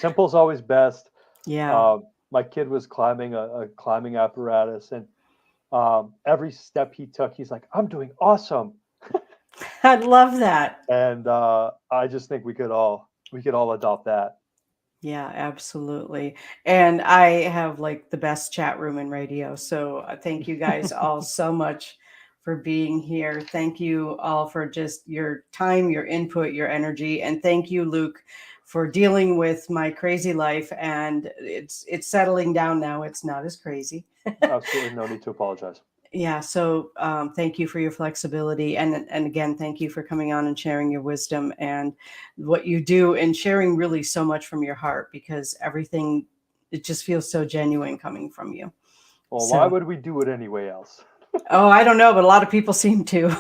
Simple's always best. Yeah. My kid was climbing a climbing apparatus, and every step he took, he's like, I'm doing awesome. I love that. And I just think we could all adopt that. Yeah, absolutely. And I have like the best chat room in radio. So thank you guys all so much for being here. Thank you all for just your time, your input, your energy. And thank you, Luke, for dealing with my crazy life. And it's settling down now. It's not as crazy. Absolutely no need to apologize. Yeah. So thank you for your flexibility. And again, thank you for coming on and sharing your wisdom and what you do, and sharing really so much from your heart, because everything, it just feels so genuine coming from you. Well, why would we do it anyway else? Oh, I don't know, but a lot of people seem to.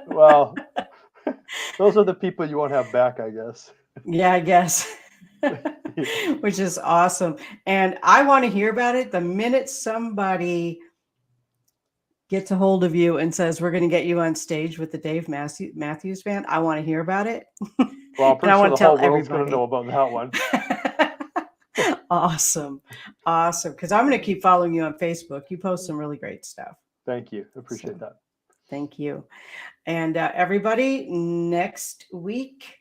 Well, those are the people you won't have back, I guess. Yeah, I guess. Which is awesome. And I want to hear about it the minute somebody gets a hold of you and says, we're going to get you on stage with the Dave Matthews Band. I want to hear about it. Well, I'm pretty sure the whole world's going to know about that one. Awesome. Because I'm going to keep following you on Facebook. You post some really great stuff. Thank you. Appreciate that. Thank you. And everybody, next week,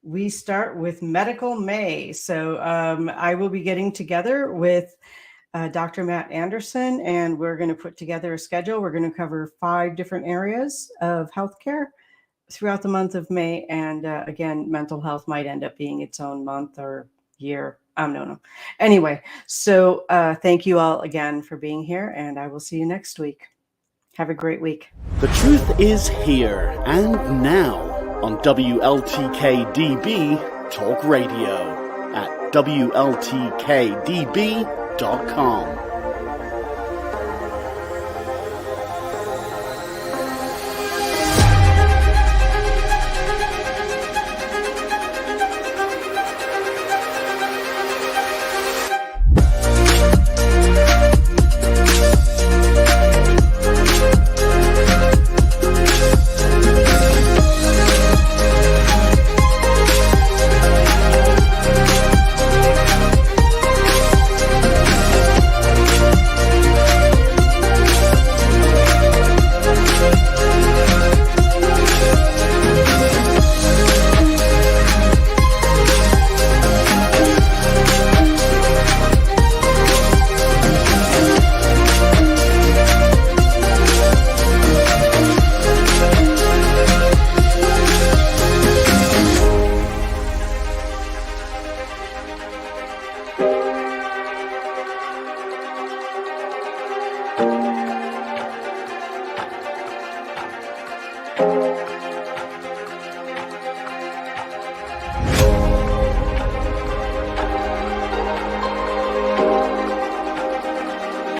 we start with Medical May. So I will be getting together with Dr. Matt Anderson, and we're going to put together a schedule. We're going to cover 5 different areas of healthcare throughout the month of May. And again, mental health might end up being its own month or year. I don't know. Anyway, so thank you all again for being here, and I will see you next week. Have a great week. The truth is here and now on WLTK-DB Talk Radio at WLTK-DB.com.